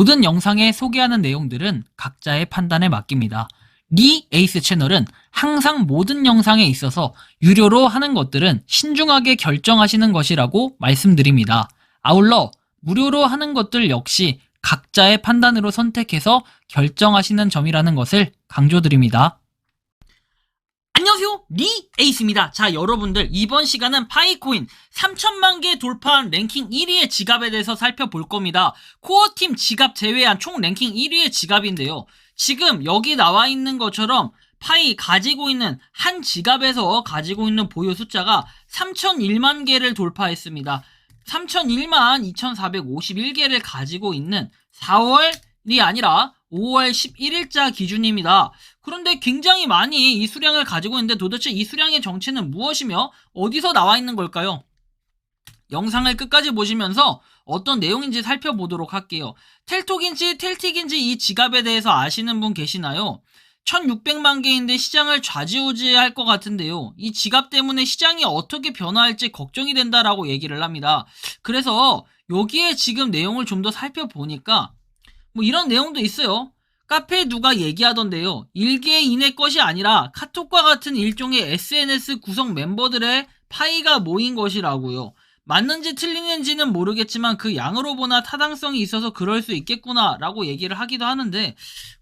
모든 영상에 소개하는 내용들은 각자의 판단에 맡깁니다. 리 에이스 채널은 항상 모든 영상에 있어서 유료로 하는 것들은 신중하게 결정하시는 것이라고 말씀드립니다. 아울러 무료로 하는 것들 역시 각자의 판단으로 선택해서 결정하시는 점이라는 것을 강조드립니다. 안녕하세요, 리 에이스입니다. 자, 여러분들 이번 시간은 파이코인 3천만 개 돌파한 랭킹 1위의 지갑에 대해서 살펴볼 겁니다. 코어팀 지갑 제외한 총 랭킹 1위의 지갑인데요. 지금 여기 나와 있는 것처럼 파이 가지고 있는 한 지갑에서 가지고 있는 보유 숫자가 3001만 개를 돌파했습니다. 3001만 2451개를 가지고 있는 4월이 아니라 5월 11일자 기준입니다. 그런데 굉장히 많이 이 수량을 가지고 있는데 도대체 이 수량의 정체는 무엇이며 어디서 나와 있는 걸까요? 영상을 끝까지 보시면서 어떤 내용인지 살펴보도록 할게요. 텔톡인지 텔틱인지 이 지갑에 대해서 아시는 분 계시나요? 1600만 개인데 시장을 좌지우지할 것 같은데요. 이 지갑 때문에 시장이 어떻게 변화할지 걱정이 된다라고 얘기를 합니다. 그래서 여기에 지금 내용을 좀 더 살펴보니까 뭐 이런 내용도 있어요. 카페에 누가 얘기하던데요. 일개인의 것이 아니라 카톡과 같은 일종의 SNS 구성 멤버들의 파이가 모인 것이라고요. 맞는지 틀리는지는 모르겠지만 그 양으로 보나 타당성이 있어서 그럴 수 있겠구나 라고 얘기를 하기도 하는데,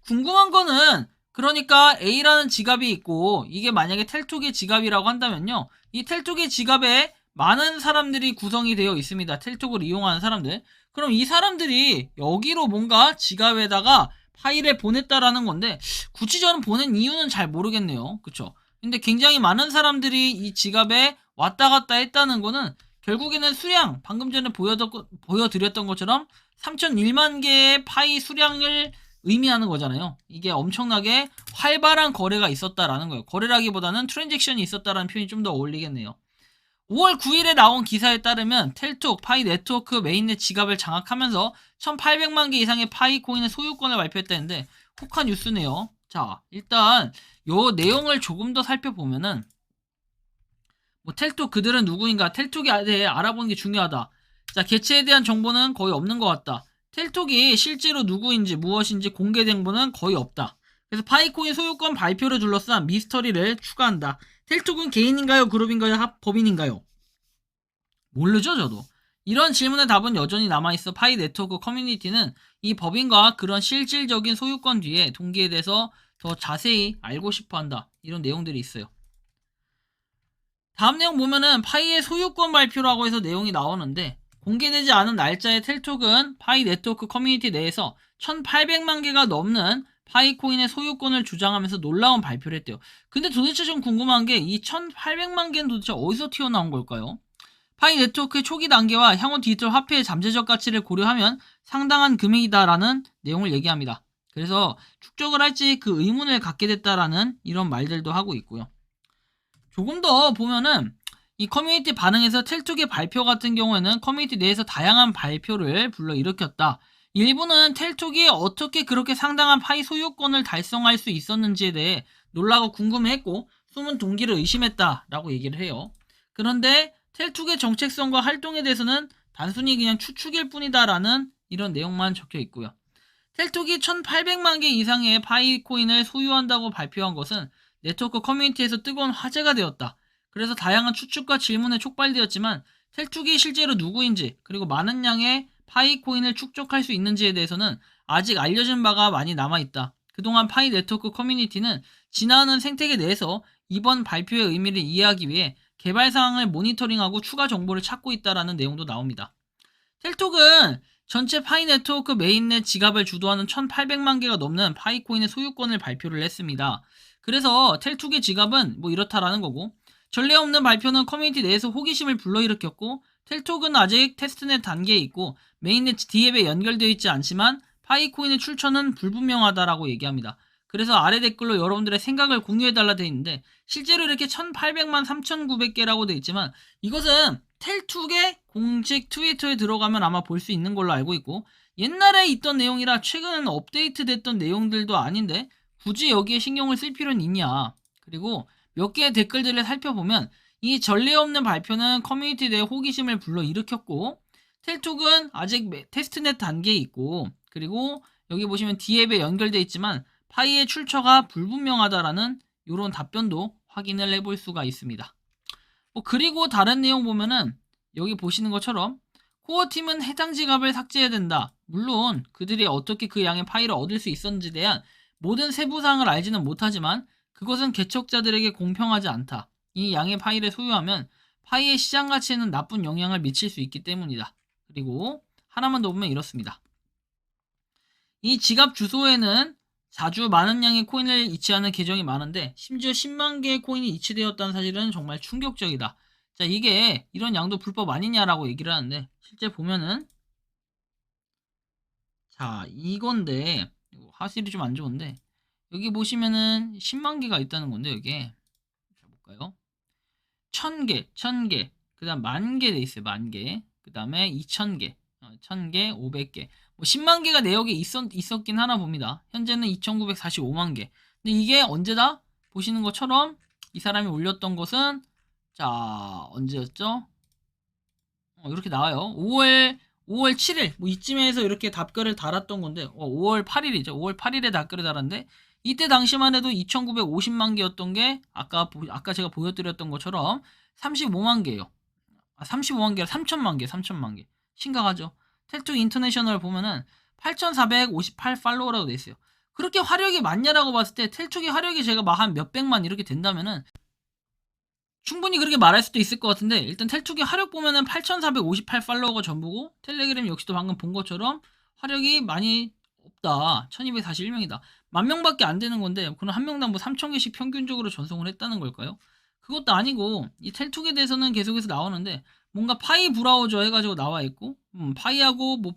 궁금한 거는 그러니까 A라는 지갑이 있고 이게 만약에 텔톡의 지갑이라고 한다면요, 이 텔톡의 지갑에 많은 사람들이 구성이 되어 있습니다. 텔톡을 이용하는 사람들. 그럼 이 사람들이 여기로 뭔가 지갑에다가 파일을 보냈다라는 건데, 굳이 저는 보낸 이유는 잘 모르겠네요. 그쵸? 근데 굉장히 많은 사람들이 이 지갑에 왔다 갔다 했다는 거는 결국에는 수량, 방금 전에 보여드렸던 것처럼 3001만 개의 파이 수량을 의미하는 거잖아요. 이게 엄청나게 활발한 거래가 있었다라는 거예요. 거래라기보다는 트랜잭션이 있었다라는 표현이 좀 더 어울리겠네요. 5월 9일에 나온 기사에 따르면 텔톡 파이 네트워크 메인넷 지갑을 장악하면서 1800만 개 이상의 파이 코인의 소유권을 발표했다는데 혹한 뉴스네요. 자, 일단 요 내용을 조금 더 살펴보면은 뭐 텔톡 그들은 누구인가, 텔톡에 대해 알아보는 게 중요하다. 자, 개체에 대한 정보는 거의 없는 것 같다. 텔톡이 실제로 누구인지 무엇인지 공개된 정보는 거의 없다. 그래서 파이코인 소유권 발표를 둘러싼 미스터리를 추가한다. 텔톡은 개인인가요? 그룹인가요? 법인인가요? 모르죠, 저도. 이런 질문의 답은 여전히 남아있어. 파이 네트워크 커뮤니티는 이 법인과 그런 실질적인 소유권 뒤에 동기에 대해서 더 자세히 알고 싶어 한다. 이런 내용들이 있어요. 다음 내용 보면은 파이의 소유권 발표라고 해서 내용이 나오는데, 공개되지 않은 날짜의 텔톡은 파이 네트워크 커뮤니티 내에서 1800만 개가 넘는 파이코인의 소유권을 주장하면서 놀라운 발표를 했대요. 근데 도대체 좀 궁금한 게 이 1800만 개는 도대체 어디서 튀어나온 걸까요? 파이 네트워크의 초기 단계와 향후 디지털 화폐의 잠재적 가치를 고려하면 상당한 금액이다라는 내용을 얘기합니다. 그래서 축적을 할지 그 의문을 갖게 됐다라는 이런 말들도 하고 있고요. 조금 더 보면은 이 커뮤니티 반응에서 텔톡의 발표 같은 경우에는 커뮤니티 내에서 다양한 발표를 불러일으켰다. 일부는 텔톡이 어떻게 그렇게 상당한 파이 소유권을 달성할 수 있었는지에 대해 놀라고 궁금해했고 숨은 동기를 의심했다라고 얘기를 해요. 그런데 텔톡의 정체성과 활동에 대해서는 단순히 그냥 추측일 뿐이다라는 이런 내용만 적혀 있고요. 텔톡이 1800만 개 이상의 파이코인을 소유한다고 발표한 것은 네트워크 커뮤니티에서 뜨거운 화제가 되었다. 그래서 다양한 추측과 질문에 촉발되었지만 텔톡이 실제로 누구인지, 그리고 많은 양의 파이코인을 축적할 수 있는지에 대해서는 아직 알려진 바가 많이 남아있다. 그동안 파이 네트워크 커뮤니티는 지나는 생태계 내에서 이번 발표의 의미를 이해하기 위해 개발 사항을 모니터링하고 추가 정보를 찾고 있다라는 내용도 나옵니다. 텔톡은 전체 파이 네트워크 메인넷 지갑을 주도하는 1800만 개가 넘는 파이코인의 소유권을 발표를 했습니다. 그래서 텔톡의 지갑은 뭐 이렇다라는 거고, 전례 없는 발표는 커뮤니티 내에서 호기심을 불러일으켰고, 텔톡은 아직 테스트넷 단계에 있고 메인넷 D앱에 연결되어 있지 않지만 파이코인의 출처는 불분명하다라고 얘기합니다. 그래서 아래 댓글로 여러분들의 생각을 공유해달라 되어 있는데, 실제로 이렇게 1800만 3900개라고 되어 있지만 이것은 텔톡의 공식 트위터에 들어가면 아마 볼 수 있는 걸로 알고 있고, 옛날에 있던 내용이라 최근 업데이트 됐던 내용들도 아닌데 굳이 여기에 신경을 쓸 필요는 있냐. 그리고 몇 개의 댓글들을 살펴보면 이 전례 없는 발표는 커뮤니티 내에 호기심을 불러일으켰고, 텔톡은 아직 테스트넷 단계에 있고, 그리고 여기 보시면 D앱에 연결되어 있지만 파이의 출처가 불분명하다라는 이런 답변도 확인을 해볼 수가 있습니다. 그리고 다른 내용 보면은 여기 보시는 것처럼 코어팀은 해당 지갑을 삭제해야 된다. 물론 그들이 어떻게 그 양의 파이를 얻을 수 있었는지에 대한 모든 세부사항을 알지는 못하지만 그것은 개척자들에게 공평하지 않다. 이 양의 파이를 소유하면 파이의 시장 가치에는 나쁜 영향을 미칠 수 있기 때문이다. 그리고 하나만 더 보면 이렇습니다. 이 지갑 주소에는 자주 많은 양의 코인을 이체하는 계정이 많은데 심지어 10만 개의 코인이 이체되었다는 사실은 정말 충격적이다. 자, 이게 이런 양도 불법 아니냐라고 얘기를 하는데 실제 보면은 자, 이건데 화질이 좀 안 좋은데 여기 보시면은 10만 개가 있다는 건데 여기에 자, 볼까요? 1000개, 1000개, 그 다음 10,000개 돼 있어요. 10,000개. 그 다음에 2000개, 1000개, 500개. 10만 개가 내역에 있었긴 하나 봅니다. 현재는 2945만 개. 근데 이게 언제다? 보시는 것처럼 이 사람이 올렸던 것은 자, 언제였죠? 이렇게 나와요. 5월 7일 이쯤에서 이렇게 답글을 달았던 건데 5월 8일이죠. 5월 8일에 답글을 달았는데 이때 당시만 해도 2950만 개였던 게 아까 제가 보여드렸던 것처럼 35만 개예요. 35만 개라 3천만 개, 3천만 개. 심각하죠. 텔투 인터내셔널 보면은 8458 팔로워라고 돼 있어요. 그렇게 화력이 많냐라고 봤을 때 텔투의 화력이 제가 막 한 몇백만 이렇게 된다면은 충분히 그렇게 말할 수도 있을 것 같은데 일단 텔투기 화력 보면은 8458 팔로워가 전부고 텔레그램 역시도 방금 본 것처럼 화력이 많이 없다. 1241명이다. 10,000명밖에 안 되는 건데 그럼 한 명당 뭐 3,000개씩 평균적으로 전송을 했다는 걸까요? 그것도 아니고 이 텔투기에 대해서는 계속해서 나오는데 뭔가 파이 브라우저 해가지고 나와 있고 파이하고 뭐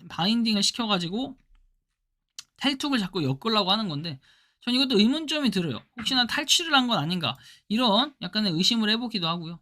바인딩을 시켜가지고 텔투기를 자꾸 엮으려고 하는 건데 전 이것도 의문점이 들어요. 혹시나 탈취를 한 건 아닌가 이런 약간의 의심을 해보기도 하고요.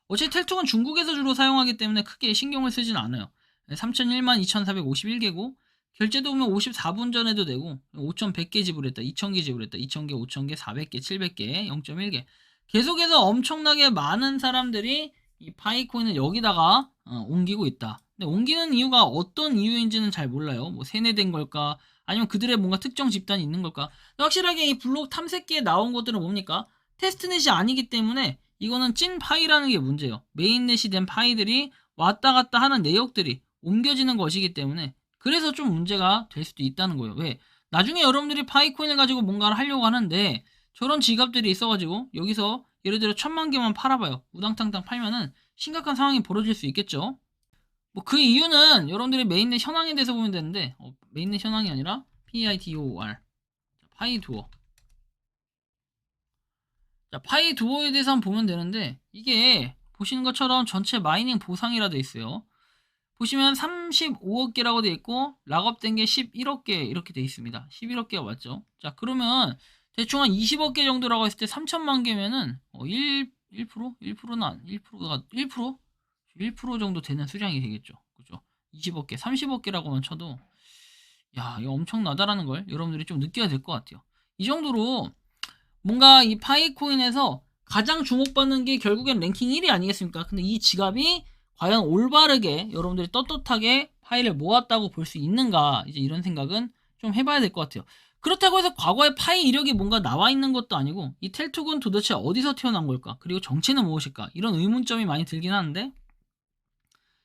어차피 텔투는 중국에서 주로 사용하기 때문에 크게 신경을 쓰진 않아요. 3001만 2451개고 결제도 보면 54분 전에도 되고 5100개 지불했다, 2000개 지불했다, 2000개, 5000개, 400개, 700개, 0.1개 계속해서 엄청나게 많은 사람들이 이 파이코인을 여기다가 옮기고 있다. 근데 옮기는 이유가 어떤 이유인지는 잘 몰라요. 뭐 세뇌된 걸까? 아니면 그들의 뭔가 특정 집단이 있는 걸까? 확실하게 이 블록 탐색기에 나온 것들은 뭡니까? 테스트넷이 아니기 때문에 이거는 찐 파이라는 게 문제예요. 메인넷이 된 파이들이 왔다 갔다 하는 내역들이 옮겨지는 것이기 때문에 그래서 좀 문제가 될 수도 있다는 거예요. 왜? 나중에 여러분들이 파이코인을 가지고 뭔가를 하려고 하는데 저런 지갑들이 있어가지고 여기서 예를 들어 1000만 개만 팔아봐요. 우당탕탕 팔면은 심각한 상황이 벌어질 수 있겠죠. 뭐 그 이유는 여러분들이 메인넷 현황에 대해서 보면 되는데 메인넷 현황이 아니라 PIDOR 파이두어 자 파이두어에 대해서 한번 보면 되는데 이게 보시는 것처럼 전체 마이닝 보상이라 돼 있어요. 보시면 35억 개라고 돼 있고 락업된 게 11억 개 이렇게 돼 있습니다. 11억 개가 맞죠? 자 그러면 대충 한 20억 개 정도라고 했을 때 3천만 개면은 1%? 1%는 1%가 1% 정도 되는 수량이 되겠죠. 그죠? 20억 개, 30억 개라고만 쳐도 야, 이거 엄청나다라는 걸 여러분들이 좀 느껴야 될 것 같아요. 이 정도로 뭔가 이 파이코인에서 가장 주목받는 게 결국엔 랭킹 1위 아니겠습니까? 근데 이 지갑이 과연 올바르게 여러분들이 떳떳하게 파이를 모았다고 볼 수 있는가 이제 이런 생각은 좀 해봐야 될 것 같아요. 그렇다고 해서 과거에 파이 이력이 뭔가 나와 있는 것도 아니고 이 텔투군 도대체 어디서 태어난 걸까? 그리고 정체는 무엇일까? 이런 의문점이 많이 들긴 하는데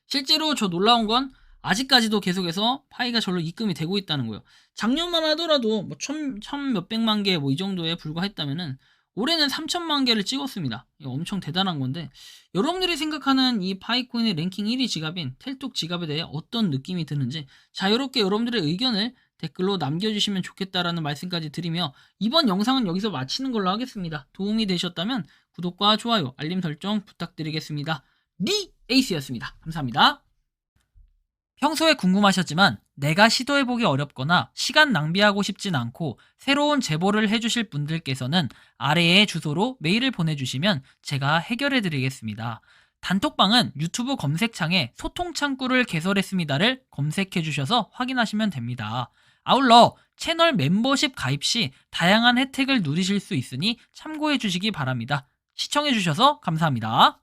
실제로 저 놀라운 건 아직까지도 계속해서 파이가 절로 입금이 되고 있다는 거예요. 작년만 하더라도 뭐 천 몇백만 개 뭐 이 정도에 불과했다면은 올해는 3천만 개를 찍었습니다. 이거 엄청 대단한 건데 여러분들이 생각하는 이 파이코인의 랭킹 1위 지갑인 텔톡 지갑에 대해 어떤 느낌이 드는지 자유롭게 여러분들의 의견을 댓글로 남겨주시면 좋겠다라는 말씀까지 드리며 이번 영상은 여기서 마치는 걸로 하겠습니다. 도움이 되셨다면 구독과 좋아요, 알림 설정 부탁드리겠습니다. 리 에이스였습니다. 감사합니다. 평소에 궁금하셨지만 내가 시도해보기 어렵거나 시간 낭비하고 싶진 않고 새로운 제보를 해주실 분들께서는 아래의 주소로 메일을 보내주시면 제가 해결해드리겠습니다. 단톡방은 유튜브 검색창에 소통창구를 개설했습니다를 검색해주셔서 확인하시면 됩니다. 아울러 채널 멤버십 가입 시 다양한 혜택을 누리실 수 있으니 참고해주시기 바랍니다. 시청해주셔서 감사합니다.